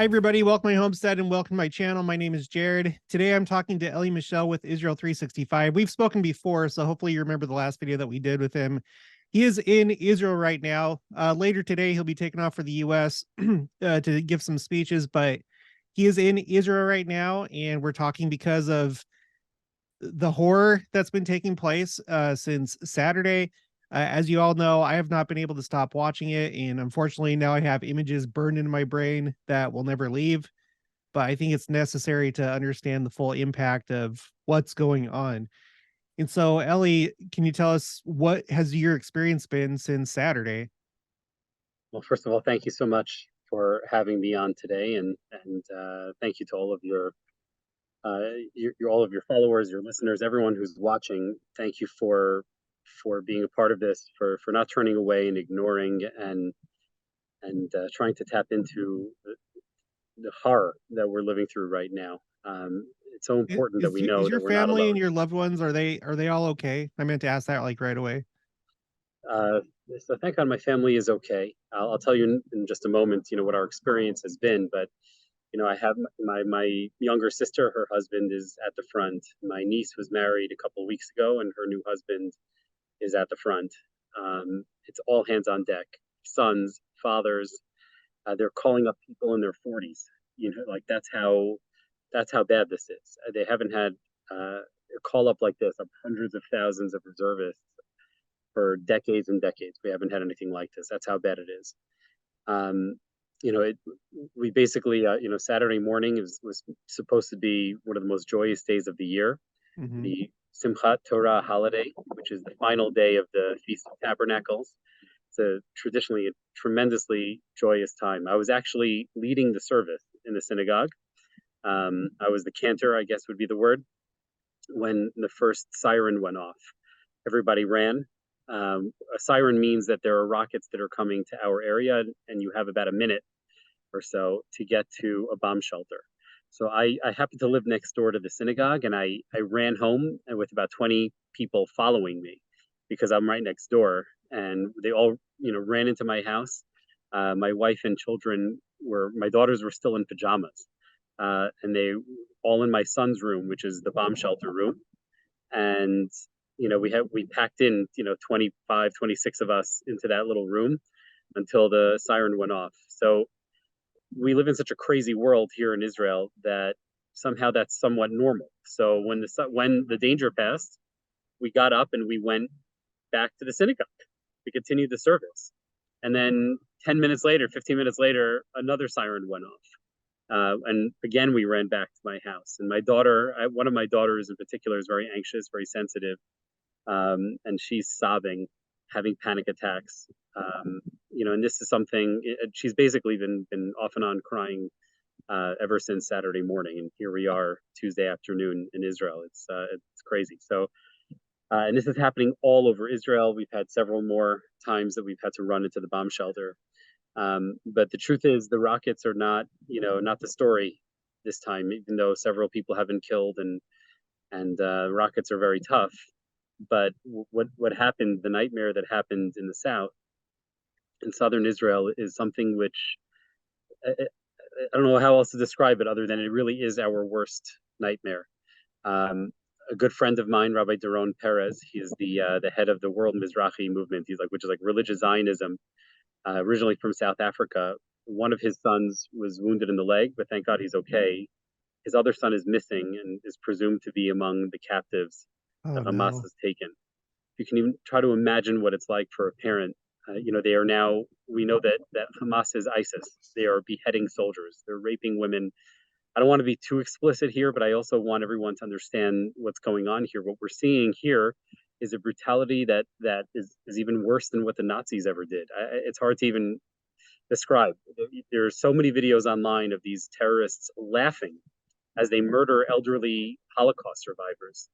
Hi, everybody. Welcome to my homestead and welcome to my channel. My name is Jared. Today, I'm talking to Eliezer Mischel with Israel 365. We've spoken before, so hopefully you remember the last video that we did with him. He is in Israel right now. Later today, he'll be taking off for the U.S. To give some speeches, but he is in Israel right now, and we're talking because of the horror that's been taking place since Saturday. As you all know, I have not been able to stop watching it, and unfortunately now I have images burned into my brain that will never leave. But I think it's necessary to understand the full impact of what's going on. And so, Ellie, can you tell us what has your experience been since Saturday? Well, first of all, thank you so much for having me on today, and thank you to all of all of your followers, your listeners, everyone who's watching. Thank you for being a part of this, for not turning away and ignoring and trying to tap into the horror that we're living through right now. It's so important that we Is know your that we're not family and alone. your loved ones, are they all okay? I meant to ask that like right away. Uh, so thank God my family is okay. I'll tell you in just a moment, what our experience has been, but I have my younger sister. Her husband is at the front. My niece was married a couple of weeks ago, and her new husband is at the front. It's all hands on deck. Sons, fathers. They're calling up people in their 40s. Like that's how bad this is. They haven't had a call up like this of hundreds of thousands of reservists for decades and decades. We haven't had anything like this. That's how bad it is. Um, we basically, Saturday morning was supposed to be one of the most joyous days of the year, Mm-hmm. the Simchat Torah holiday, which is the final day of the Feast of Tabernacles. It's traditionally a tremendously joyous time. I was actually leading the service in the synagogue. I was the cantor, I guess would be the word, when the first siren went off. Everybody ran. A siren means that there are rockets that are coming to our area, and you have about a minute or so to get to a bomb shelter. So I happened to live next door to the synagogue, and I ran home with about 20 people following me because I'm right next door, and they all ran into my house. My wife and my daughters were still in pajamas, and they all in my son's room, which is the bomb shelter room, and we packed in 25, 26 of us into that little room until the siren went off. So we live in such a crazy world here in Israel that somehow that's somewhat normal. So when the danger passed, we got up and we went back to the synagogue. We continued the service, and then 10 minutes later, 15 minutes later, another siren went off, and again we ran back to my house. And one of my daughters in particular, is very anxious, very sensitive, and she's sobbing, having panic attacks. And this is something she's basically been off and on crying ever since Saturday morning, and here we are Tuesday afternoon in Israel. It's crazy. So, and this is happening all over Israel. We've had several more times that we've had to run into the bomb shelter. But the truth is, the rockets are not the story this time, even though several people have been killed, and rockets are very tough. But what happened, the nightmare that happened in the south, in southern Israel, is something which I don't know how else to describe it other than it really is our worst nightmare. Um, a good friend of mine, Rabbi Doron Perez, he is the head of the World Mizrahi movement. Which is like religious Zionism, originally from South Africa. One of his sons was wounded in the leg, but thank God he's okay. His other son is missing and is presumed to be among the captives Oh that Hamas no. has taken. You can even try to imagine what it's like for a parent. They are now, we know that Hamas is ISIS. They are beheading soldiers. They're raping women. I don't want to be too explicit here, but I also want everyone to understand what's going on here. What we're seeing here is a brutality that is even worse than what the Nazis ever did. It's hard to even describe. There are so many videos online of these terrorists laughing as they murder elderly Holocaust survivors.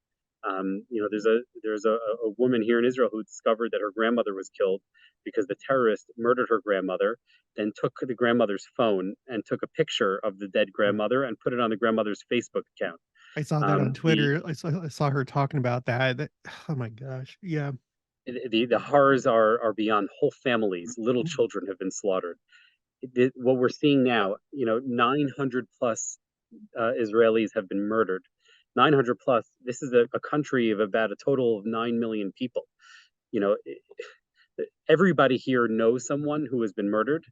There's a woman here in Israel who discovered that her grandmother was killed because the terrorist murdered her grandmother, then took the grandmother's phone and took a picture of the dead grandmother and put it on the grandmother's Facebook account. I saw that on The Twitter. I saw her talking about that. Oh my gosh. Yeah. the horrors are beyond. Whole families, little children have been slaughtered. what we're seeing now, 900 plus Israelis have been murdered. 900 plus. This is a country of about a total of 9 million people. You know, everybody here knows someone who has been murdered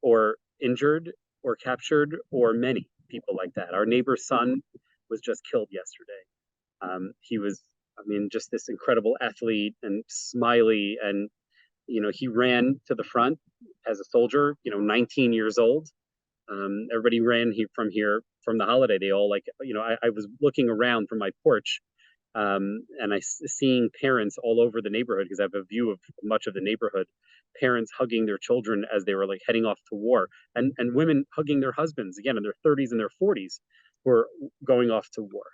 or injured or captured, or many people like that. Our neighbor's son was just killed yesterday. He was, I mean, just this incredible athlete and smiley, and he ran to the front as a soldier. 19 years old. Everybody ran from here from the holiday. They all I was looking around from my porch, and seeing parents all over the neighborhood, because I have a view of much of the neighborhood. Parents hugging their children as they were like heading off to war, and women hugging their husbands again in their 30s and their 40s who are going off to war.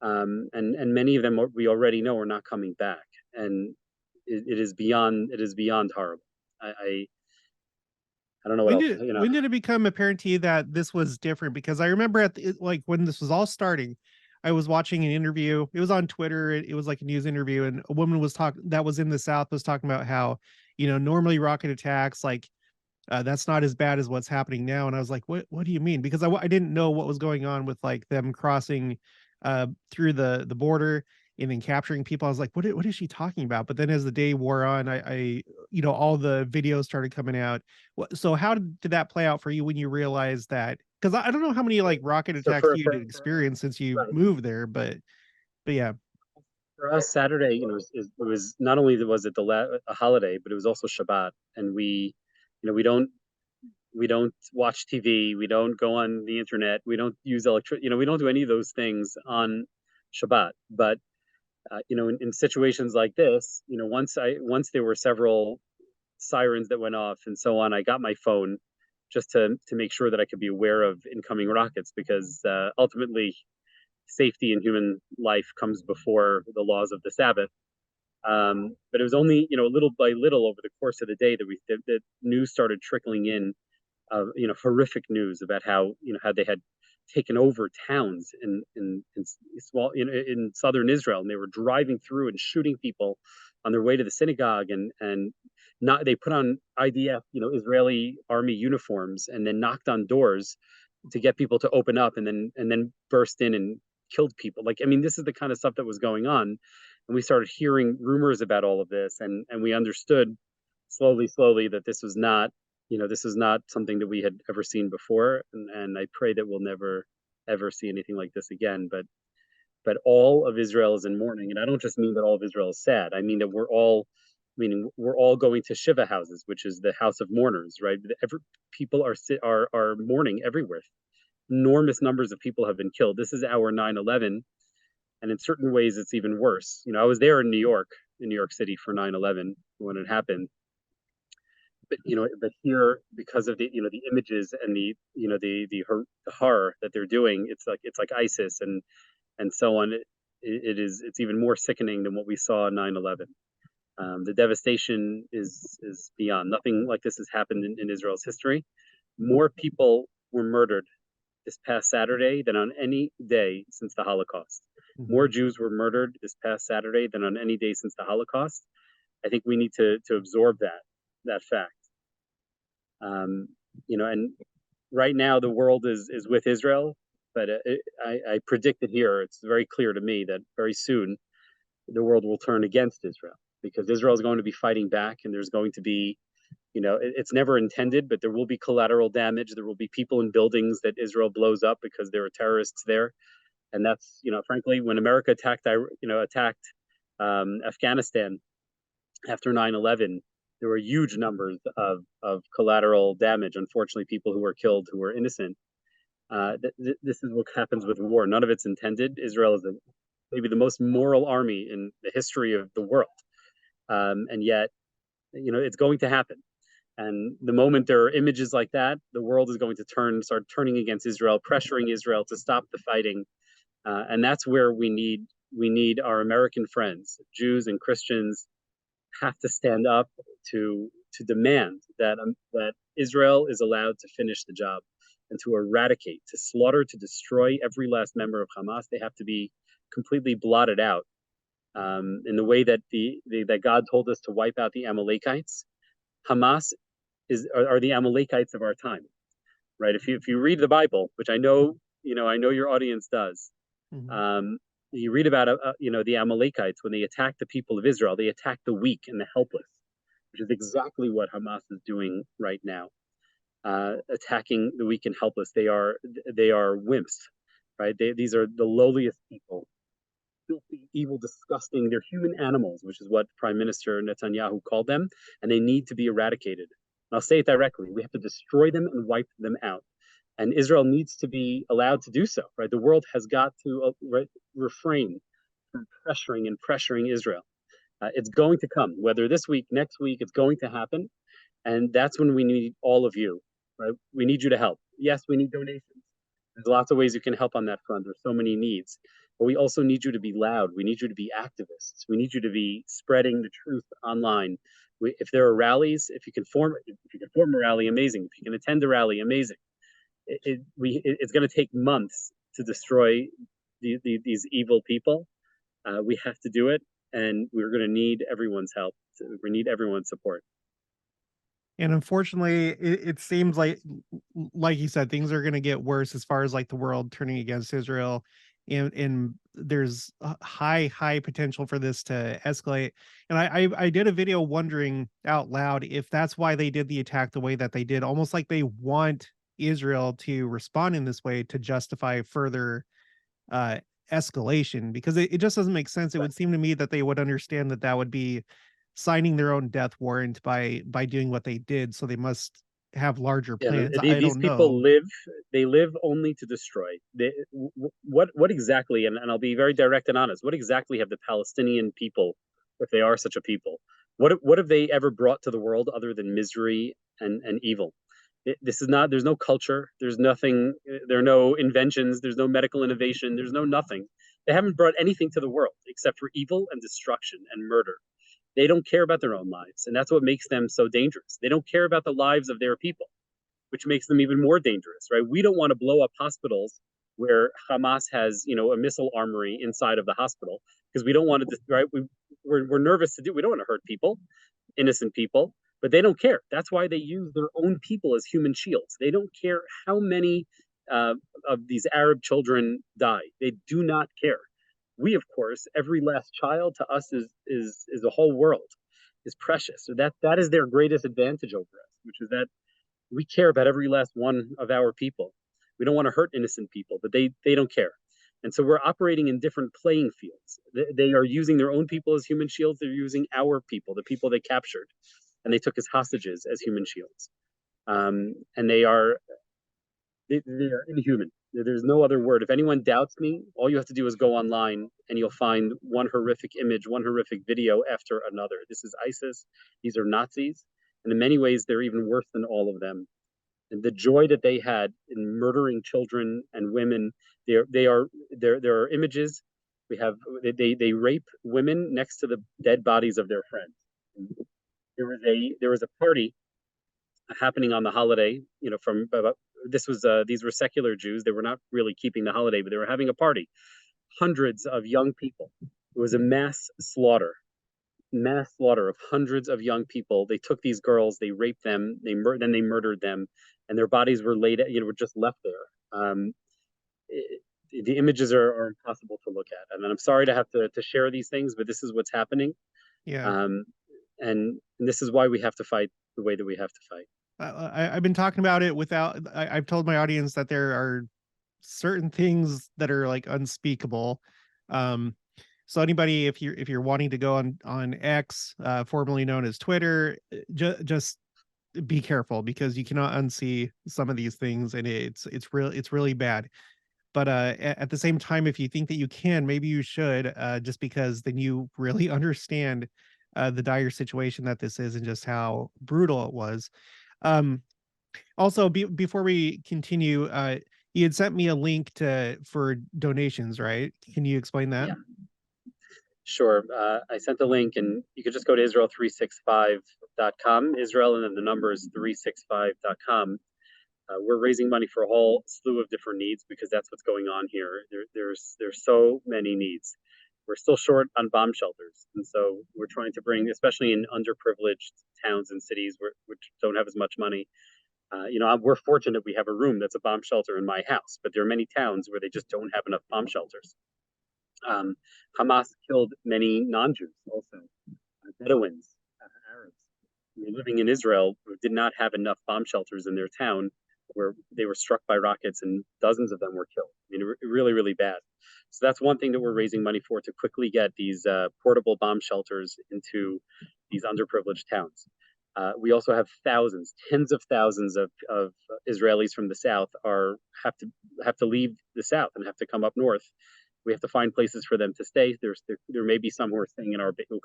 And many of them we already know are not coming back, and it is beyond horrible. I don't know what When else. did it become apparent to you that this was different? Because I remember like when this was all starting, I was watching an interview. It was on Twitter. It was like a news interview, and a woman was talking that was in the South was talking about how normally rocket attacks like that's not as bad as what's happening now. And I was like, what do you mean? Because I didn't know what was going on with like them crossing through the border and then capturing people. I was like, what is she talking about? But then as the day wore on, I all the videos started coming out. So how did that play out for you when you realized that? Because I don't know how many like rocket So attacks you did experience since you right. moved there, but yeah. For us, Saturday, it was not only was it a holiday, but it was also Shabbat, and we don't watch TV, we don't go on the internet, we don't use electricity, we don't do any of those things on Shabbat. But in situations like this, once there were several sirens that went off and so on, I got my phone just to make sure that I could be aware of incoming rockets, because ultimately safety and human life comes before the laws of the Sabbath. But it was only little by little over the course of the day that news started trickling in. Horrific news about how they had taken over towns in small in southern Israel, and they were driving through and shooting people on their way to the synagogue, and not they put on IDF, Israeli army uniforms, and then knocked on doors to get people to open up, and then burst in and killed people. Like, I mean, this is the kind of stuff that was going on, and we started hearing rumors about all of this, and we understood slowly that this is not something that we had ever seen before, and I pray that we'll never ever see anything like this again. But all of Israel is in mourning, and I don't just mean that all of Israel is sad. I mean that we're all going to Shiva houses, which is the house of mourners, right? People are mourning everywhere. Enormous numbers of people have been killed. This is our 9/11, and in certain ways, it's even worse. I was there in New York City for 9/11 when it happened. But here, because of the images and the horror that they're doing, it's like ISIS and so on. It's even more sickening than what we saw on 9/11. The devastation is beyond. Nothing like this has happened in Israel's history. More people were murdered this past Saturday than on any day since the Holocaust. More Jews were murdered this past Saturday than on any day since the Holocaust. I think we need to absorb that fact. And right now the world is with Israel, but I predict it here. It's very clear to me that very soon the world will turn against Israel, because Israel is going to be fighting back, and there's going to be, it's never intended, but there will be collateral damage. There will be people in buildings that Israel blows up because there are terrorists there, and that's frankly, when America attacked Afghanistan after 9/11. There were huge numbers of collateral damage. Unfortunately, people who were killed who were innocent. This is what happens with war. None of it's intended. Israel is maybe the most moral army in the history of the world, and yet, it's going to happen. And the moment there are images like that, the world is going to start turning against Israel, pressuring Israel to stop the fighting, and that's where we need our American friends, Jews and Christians, have to stand up to demand that Israel is allowed to finish the job and to eradicate, to slaughter, to destroy every last member of Hamas. They have to be completely blotted out, in the way that that God told us to wipe out the Amalekites. Hamas are the Amalekites of our time, right? If you read the Bible, which I know I know your audience does, Mhm. you read about the Amalekites when they attack the people of Israel, they attack the weak and the helpless, which is exactly what Hamas is doing right now, attacking the weak and helpless. They are wimps, right? These are the lowliest people, filthy, evil, disgusting. They're human animals, which is what Prime Minister Netanyahu called them, and they need to be eradicated. And I'll say it directly: we have to destroy them and wipe them out. And Israel needs to be allowed to do so, right? The world has got to refrain from pressuring Israel. It's going to come, whether this week, next week, it's going to happen. And that's when we need all of you, right? We need you to help. Yes, we need donations. There's lots of ways you can help on that front. There's so many needs. But we also need you to be loud. We need you to be activists. We need you to be spreading the truth online. If there are rallies, if you can form a rally, amazing. If you can attend a rally, amazing. It's going to take months to destroy these evil people. We have to do it, and we're going to need everyone's help. We need everyone's support. And unfortunately, it seems like you said, things are going to get worse as far as like the world turning against Israel, and there's a high potential for this to escalate. And I did a video wondering out loud if that's why they did the attack the way that they did, almost like they want Israel to respond in this way to justify further uh escalation, because it just doesn't make sense. It would seem to me that they would understand that that would be signing their own death warrant by doing what they did, so they must have larger Yeah, plans. I these don't people know. live. They live only to destroy. What exactly? And I'll be very direct and honest. What exactly have the Palestinian people, if they are such a people, what have they ever brought to the world other than misery and evil? This is not. There's no culture. There's nothing. There are no inventions. There's no medical innovation. There's no nothing. They haven't brought anything to the world except for evil and destruction and murder. They don't care about their own lives, and that's what makes them so dangerous. They don't care about the lives of their people, which makes them even more dangerous, right? We don't want to blow up hospitals where Hamas has, a missile armory inside of the hospital, because we don't want to, right? We're nervous to do. We don't want to hurt people, innocent people, but they don't care. That's why they use their own people as human shields. They don't care how many uh, of these Arab children die. They do not care. We, of course, every last child to us is a whole world, is precious. So that is their greatest advantage over us, which is that we care about every last one of our people. We don't want to hurt innocent people, but they don't care. And so we're operating in different playing fields. They are using their own people as human shields. They're using our people, the people they captured, and they took as hostages, as human shields. And they are inhuman. There's no other word. If anyone doubts me, all you have to do is go online and you'll find one horrific image, one horrific video after another. This is ISIS. These are Nazis. And in many ways, they're even worse than all of them. And the joy that they had in murdering children and women, there are images. We have they rape women next to the dead bodies of their friends. There was a party happening on the holiday, from this was these were secular Jews. They were not really keeping the holiday, but they were having a party. Hundreds of young people. It was a mass slaughter of hundreds of young people. They took these girls, they raped them, then they murdered them, and their bodies were were just left there. The images are impossible to look at, and I'm sorry to have to share these things, but this is what's happening. Yeah. And this is why we have to fight the way that we have to fight. I've been talking about it without. I've told my audience that there are certain things that are like unspeakable. Um, so anybody, if you're wanting to go on X, formerly known as Twitter, just be careful, because you cannot unsee some of these things, and it's really bad. But at the same time, if you think that you can, maybe you should, just because then you really understand the dire situation that this is and just how brutal it was. Um, Also, before we continue, you had sent me a link for donations, right? Can you explain that? Yeah, sure. I sent the link, and you could just go to Israel365.com, Israel, and then the number is 365.com. We're raising money for a whole slew of different needs, because that's what's going on here. There's so many needs. we're still short on bomb shelters. And so we're trying to bring, especially in underprivileged towns and cities which don't have as much money. We're fortunate we have a room that's a bomb shelter in my house, but there are many towns where they just don't have enough bomb shelters. Hamas killed many non-Jews also, Bedouins, Arabs who were living in Israel who did not have enough bomb shelters in their town, where they were struck by rockets and dozens of them were killed. I mean, really, really bad. So that's one thing that we're raising money for, to quickly get these portable bomb shelters into these underprivileged towns. We also have thousands, tens of thousands of Israelis from the south have to leave the south and have to come up north. We have to find places for them to stay. There may be some who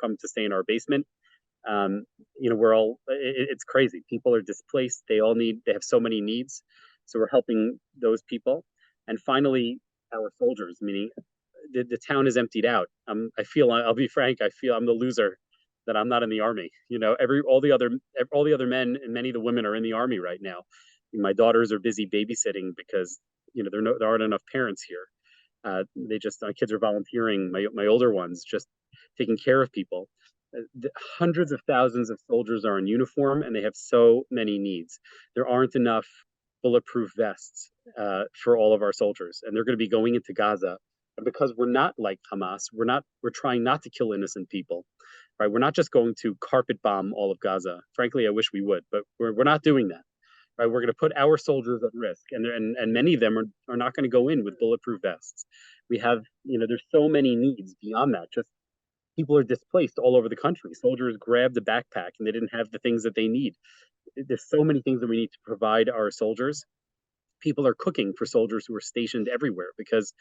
come to stay in our basement. It's crazy. People are displaced. They have so many needs. So we're helping those people. And finally, our soldiers, meaning the town is emptied out. I'll be frank, I feel I'm the loser that I'm not in the army. All the other men and many of the women are in the army right now. My daughters are busy babysitting because there aren't enough parents here. My kids are volunteering. My older ones just taking care of people. Hundreds of thousands of soldiers are in uniform, and they have so many needs. There aren't enough bulletproof vests for all of our soldiers, and they're going to be going into Gaza. And because we're not like Hamas, we're trying not to kill innocent people, right? We're not just going to carpet bomb all of Gaza. Frankly, I wish we would, but we're not doing that. Right, we're going to put our soldiers at risk, and many of them are not going to go in with bulletproof vests. We have, there's so many needs beyond that. Just people are displaced all over the country. Soldiers grabbed a backpack and they didn't have the things that they need. There's so many things that we need to provide our soldiers. People are cooking for soldiers who are stationed everywhere because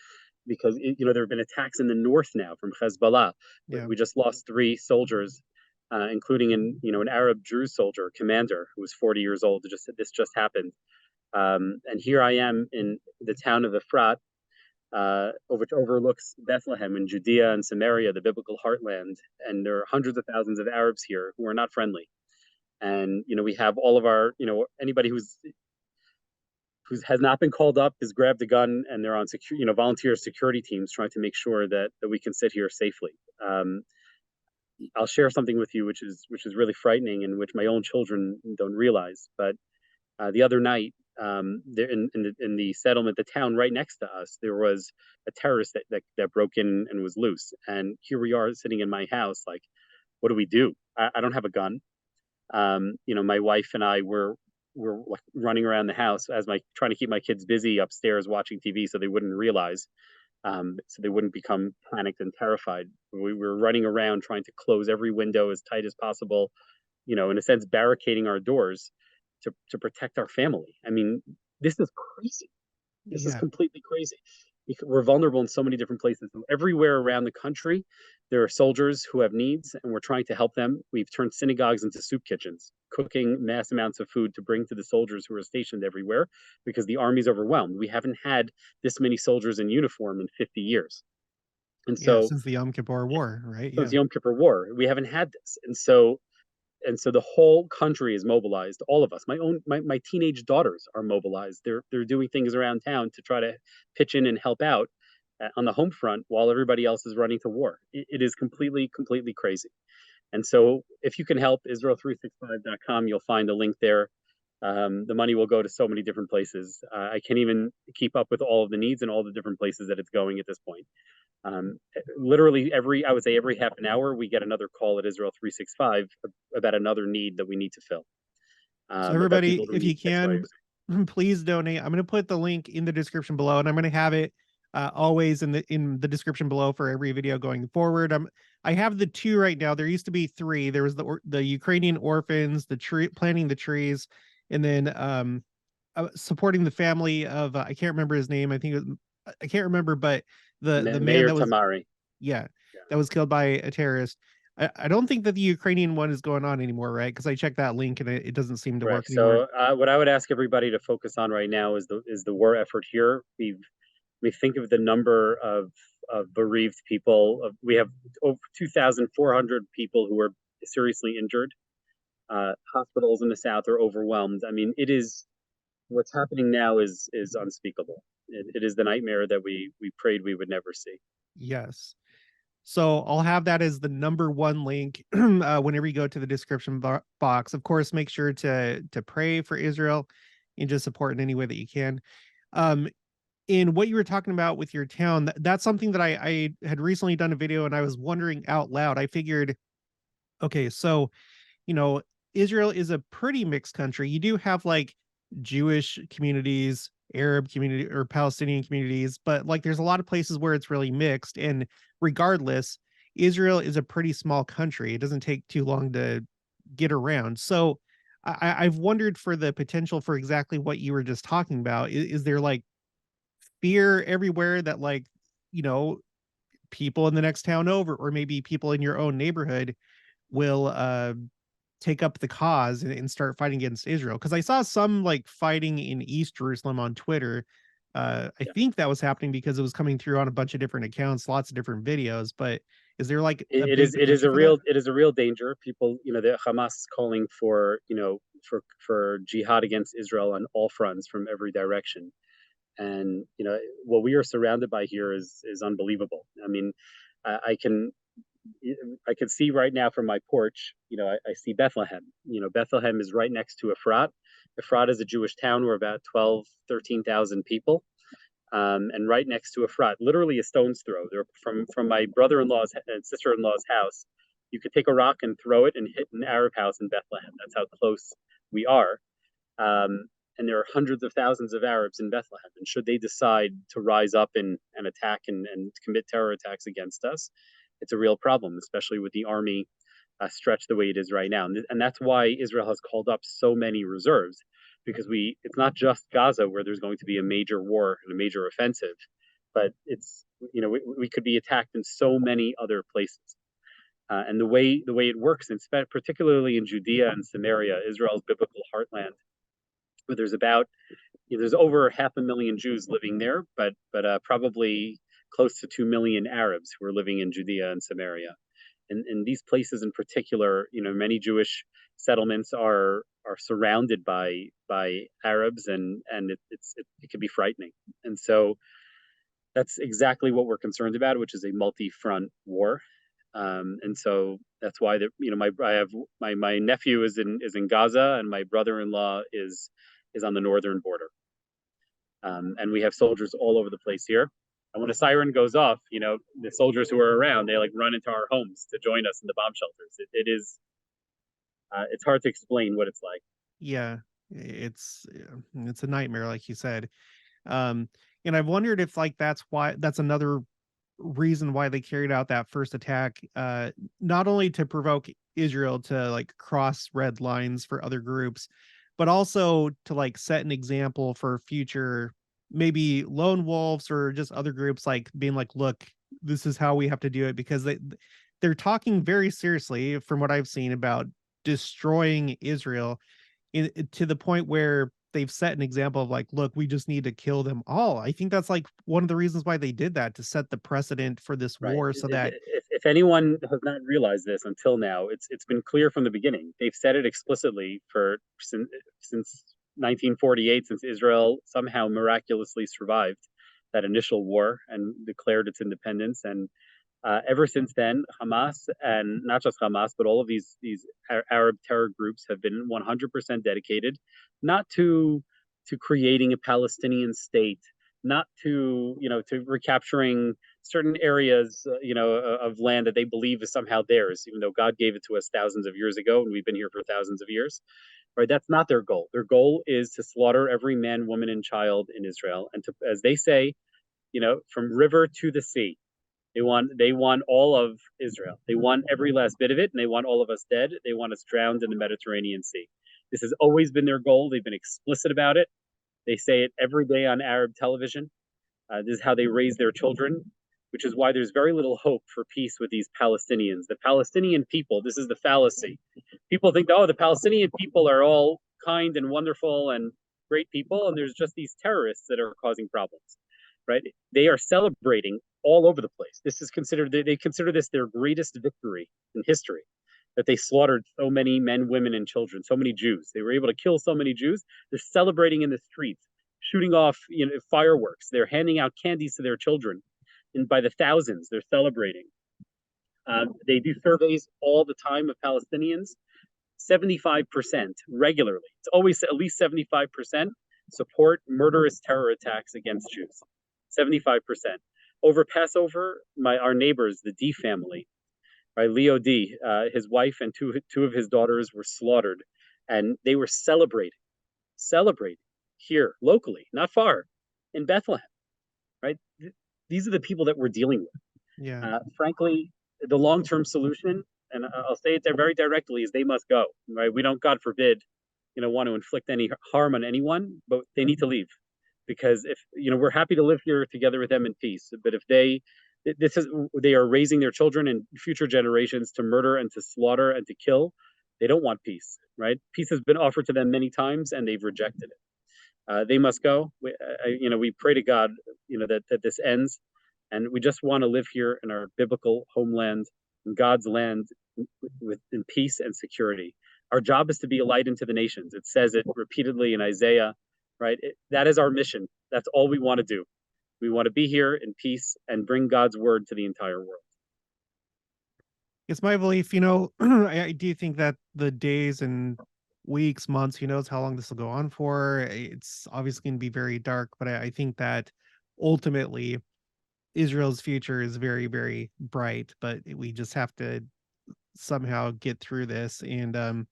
there have been attacks in the north now from Hezbollah. Yeah. We just lost 3 soldiers, including an Arab Druze soldier, commander, who was 40 years old. This just happened. And here I am in the town of Efrat, which overlooks Bethlehem in Judea and Samaria, the biblical heartland. And there are hundreds of thousands of Arabs here who are not friendly. And we have all of our, anybody who has not been called up has grabbed a gun, and they're on volunteer security teams trying to make sure that we can sit here safely. I'll share something with you which is really frightening, and which my own children don't realize. But the other night, there in the settlement, the town right next to us, there was a terrorist that broke in and was loose. And here we are sitting in my house, like, what do we do? I don't have a gun. My wife and I were like running around the house trying to keep my kids busy upstairs watching TV so they wouldn't realize, so they wouldn't become panicked and terrified. We were running around trying to close every window as tight as possible, in a sense, barricading our doors to protect our family. I mean, this is crazy. This is completely crazy. We're vulnerable in so many different places. Everywhere around the country, there are soldiers who have needs, and we're trying to help them. We've turned synagogues into soup kitchens, cooking mass amounts of food to bring to the soldiers who are stationed everywhere, because the army's overwhelmed. We haven't had this many soldiers in uniform in 50 years. And so since the Yom Kippur War, right? Since the Yom Kippur War, we haven't had this. And so the whole country is mobilized. All of us, my teenage daughters are mobilized. They're doing things around town to try to pitch in and help out on the home front while everybody else is running to war. It is completely crazy. And so if you can help, Israel365.com, you'll find a link there. The money will go to so many different places. I can't even keep up with all of the needs and all the different places that it's going at this point. Literally I would say every half an hour, we get another call at Israel 365 about another need that we need to fill. So everybody, if you can, please donate. I'm going to put the link in the description below, and I'm going to have it always in the description below for every video going forward. I have the 2 right now. There used to be 3. There was the Ukrainian orphans, planting the trees, and then supporting the family of I can't remember his name. I can't remember, but the man Meir that was Tamari. That was killed by a terrorist. I don't think that the Ukrainian one is going on anymore, right? Because I checked that link and it doesn't seem to work anymore. So what I would ask everybody to focus on right now is the war effort here. We think of the number of bereaved people. We have over 2,400 people who are seriously injured. Hospitals in the south are overwhelmed. I mean, what's happening now is unspeakable. It is the nightmare that we prayed we would never see. Yes. So I'll have that as the number one link whenever you go to the description box. Of course, make sure to pray for Israel and just support in any way that you can. Um, in what you were talking about with your town, that's something that I had recently done a video and I was wondering out loud. I figured, okay, so you know, Israel is a pretty mixed country. You do have like Jewish communities, Arab community or Palestinian communities, but like there's a lot of places where it's really mixed. And regardless, Israel is a pretty small country. It doesn't take too long to get around. So I've wondered for the potential for exactly what you were just talking about. Is there like fear everywhere that like, you know, people in the next town over, or maybe people in your own neighborhood will take up the cause and start fighting against Israel? Because I saw some like fighting in East Jerusalem on Twitter. I Yeah. think that was happening because it was coming through on a bunch of different accounts, lots of different videos. But is there like a It big is potential for that? it is a real danger. People, the Hamas is calling for, for jihad against Israel on all fronts from every direction. And what we are surrounded by here is unbelievable. I mean, I can I can see right now from my porch, I see Bethlehem. Bethlehem is right next to Efrat. Efrat is a Jewish town. We're about 12, 13,000 people. And right next to Efrat, literally a stone's throw. There, from my brother-in-law's and sister-in-law's house, you could take a rock and throw it and hit an Arab house in Bethlehem. That's how close we are. And there are hundreds of thousands of Arabs in Bethlehem. And should they decide to rise up and attack and commit terror attacks against us, it's a real problem, especially with the army stretched the way it is right now. And that's why Israel has called up so many reserves, because it's not just Gaza where there's going to be a major war and a major offensive, but we could be attacked in so many other places. And the way it works, particularly in Judea and Samaria, Israel's biblical heartland, where there's over 500,000 Jews living there, but probably close to 2 million Arabs who are living in Judea and Samaria. And in these places in particular, many Jewish settlements are surrounded by Arabs, and it can be frightening. And so that's exactly what we're concerned about, which is a multi-front war. And so that's why my nephew is in Gaza, and my brother-in-law is on the northern border. And we have soldiers all over the place here. And when a siren goes off, the soldiers who are around, they like run into our homes to join us in the bomb shelters. It's hard to explain what it's like. Yeah, it's it's a nightmare, like you said. Um, and I've wondered if like that's another reason why they carried out that first attack, not only to provoke Israel to like cross red lines for other groups, but also to like set an example for future maybe lone wolves or just other groups, like being like, look, this is how we have to do it, because they're talking very seriously from what I've seen about destroying Israel to the point where they've set an example of like, look, we just need to kill them all. I think that's like one of the reasons why they did that, to set the precedent for this Right. war so that If anyone has not realized this until now, it's been clear from the beginning. They've said it explicitly since 1948, since Israel somehow miraculously survived that initial war and declared its independence. And ever since then, Hamas, and not just Hamas, but all of these Arab terror groups have been 100% dedicated, not to creating a Palestinian state, not to recapturing certain areas, of land that they believe is somehow theirs, even though God gave it to us thousands of years ago, and we've been here for thousands of years. Right? That's not their goal. Their goal is to slaughter every man, woman, and child in Israel, and to, as they say, from river to the sea. They want all of Israel. They want every last bit of it, and they want all of us dead. They want us drowned in the Mediterranean Sea. This has always been their goal. They've been explicit about it. They say it every day on Arab television. This is how they raise their children, which is why there's very little hope for peace with these Palestinians. The Palestinian people, this is the fallacy. People think, oh, the Palestinian people are all kind and wonderful and great people, and there's just these terrorists that are causing problems, right? They are celebrating all over the place. They consider this their greatest victory in history, that they slaughtered so many men, women, and children, so many Jews. They were able to kill so many Jews. They're celebrating in the streets, shooting off fireworks. They're handing out candies to their children, and by the thousands, they're celebrating. They do surveys all the time of Palestinians. 75% regularly. It's always at least 75% support murderous terror attacks against Jews. 75%. Over Passover, our neighbors, the D family, right, Leo D, his wife and two of his daughters were slaughtered, and they were celebrating here locally, not far, in Bethlehem. Right, these are the people that we're dealing with. Yeah. Frankly, the long-term solution, and I'll say it very directly, is they must go. Right, we don't, God forbid, want to inflict any harm on anyone, but they need to leave, because if we're happy to live here together with them in peace, but if they are raising their children and future generations to murder and to slaughter and to kill, they don't want peace. Right, peace has been offered to them many times, and they've rejected it. They must go. We pray to God, that this ends, and we just want to live here in our biblical homeland, in God's land, in peace and security. Our job is to be a light into the nations. It says it repeatedly in Isaiah, right? That is our mission. That's all we want to do. We want to be here in peace and bring God's word to the entire world. It's my belief, I do think that the days and weeks, months, who knows how long this will go on for. It's obviously going to be very dark, but I think that ultimately Israel's future is very, very bright, but we just have to somehow get through this. And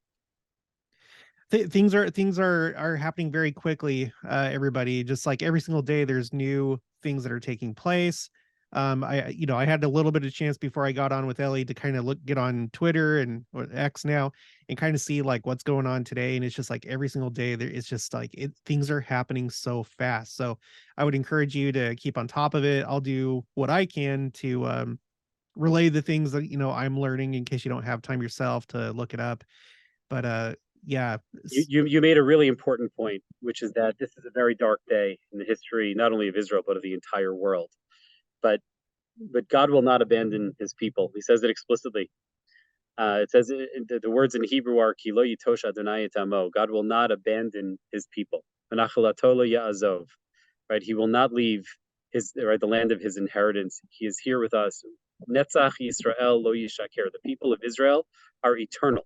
things are happening very quickly. Everybody, just like every single day, there's new things that are taking place. I had a little bit of chance before I got on with Ellie to kind of get on Twitter and or X now and kind of see like what's going on today. And it's just like every single day it's just like things are happening so fast. So I would encourage you to keep on top of it. I'll do what I can to relay the things that I'm learning in case you don't have time yourself to look it up. But yeah. You made a really important point, which is that this is a very dark day in the history not only of Israel but of the entire world. But God will not abandon his people. He says it explicitly. It says the words in Hebrew are "Ki lo yitosh Adonai et amo." God will not abandon his people. V'nachalato lo ya'azov. Right, he will not leave the land of his inheritance. He is here with us. Netzach Yisrael lo yishaker. The people of Israel are eternal.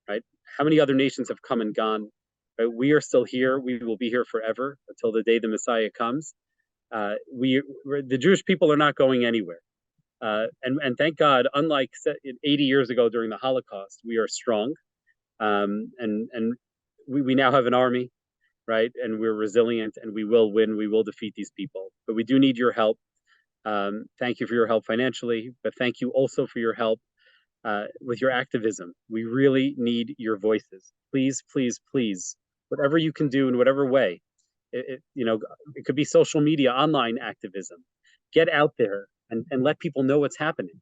Right, how many other nations have come and gone? Right? We are still here. We will be here forever until the day the Messiah comes. The Jewish people are not going anywhere. And thank God, unlike 80 years ago during the Holocaust, we are strong. And we now have an army, right? And we're resilient, and we will win. We will defeat these people. But we do need your help. Thank you for your help financially, but thank you also for your help with your activism. We really need your voices. Please, please, please, whatever you can do in whatever way. It could be social media, online activism. Get out there and let people know what's happening.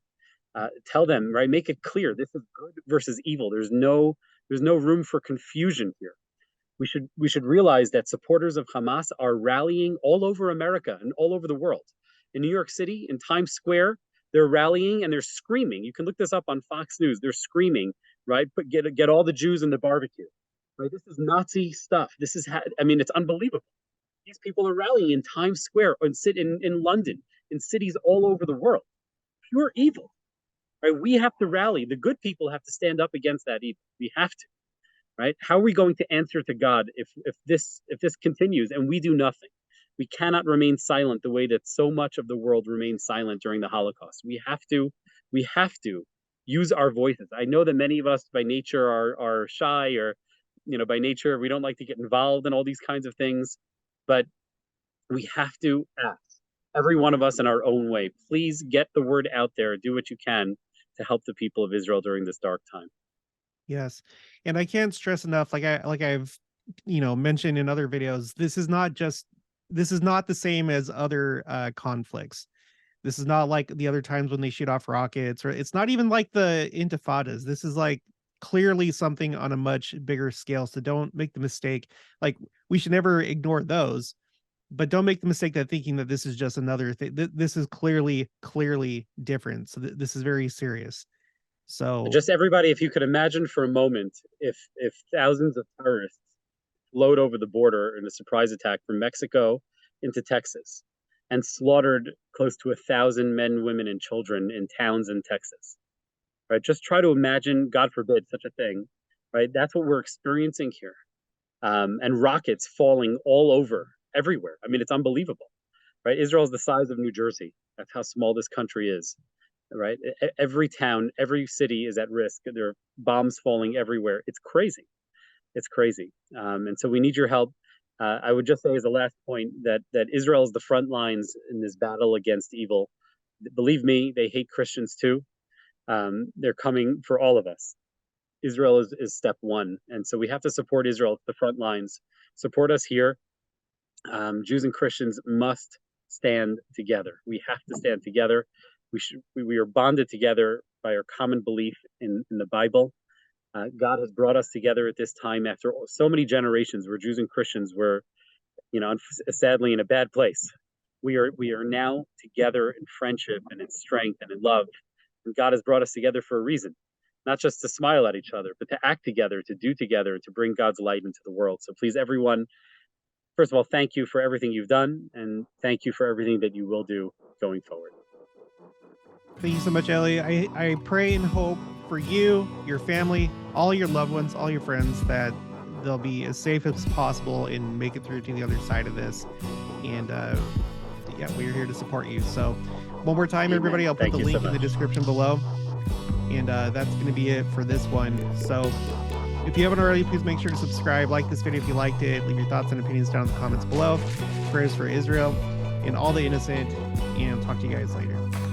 Tell them, right? Make it clear this is good versus evil. There's no room for confusion here. We should realize that supporters of Hamas are rallying all over America and all over the world. In New York City, in Times Square, they're rallying and they're screaming. You can look this up on Fox News. They're screaming, right? But get all the Jews in the barbecue. Right? This is Nazi stuff. It's unbelievable. These people are rallying in Times Square, in London, in cities all over the world. Pure evil. Right? We have to rally. The good people have to stand up against that evil. We have to. Right? How are we going to answer to God if this continues and we do nothing? We cannot remain silent the way that so much of the world remained silent during the Holocaust. We have to use our voices. I know that many of us by nature are shy, or by nature we don't like to get involved in all these kinds of things, but we have to act, every one of us in our own way. Please get the word out there. Do what you can to help the people of Israel during this dark time. Yes. And I can't stress enough, I've mentioned in other videos, this is not the same as other conflicts. This is not like the other times when they shoot off rockets, or it's not even like the intifadas. This is like clearly something on a much bigger scale. So don't make the mistake. Like, we should never ignore those, but don't make the mistake that thinking that this is just another thing. This is clearly different. So this is very serious. So just everybody, if you could imagine for a moment, if thousands of terrorists flowed over the border in a surprise attack from Mexico into Texas and slaughtered close to 1,000 men, women, and children in towns in Texas. right? Just try to imagine, God forbid, such a thing, right? That's what we're experiencing here. And rockets falling all over, everywhere. I mean, it's unbelievable, right? Israel is the size of New Jersey. That's how small this country is, right? Every town, every city is at risk. There are bombs falling everywhere. It's crazy. It's crazy. And so we need your help. I would just say as a last point that Israel is the front lines in this battle against evil. Believe me, they hate Christians too. They're coming for all of us. Israel is step one. And so we have to support Israel at the front lines. Support us here. Jews and Christians must stand together. We have to stand together. We are bonded together by our common belief in the Bible. God has brought us together at this time after so many generations where Jews and Christians were, sadly in a bad place. We are now together in friendship and in strength and in love. And God has brought us together for a reason, not just to smile at each other, but to act together, to do together, to bring God's light into the world. So please, everyone, first of all, thank you for everything you've done, and thank you for everything that you will do going forward. Thank you so much, Ellie. I pray and hope for you, your family, all your loved ones, all your friends, that they'll be as safe as possible and make it through to the other side of this. And yeah, we're here to support you. So one more time, everybody, I'll put the link in the description below. And that's going to be it for this one. So if you haven't already, please make sure to subscribe, like this video if you liked it, leave your thoughts and opinions down in the comments below. Prayers for Israel and all the innocent, and talk to you guys later.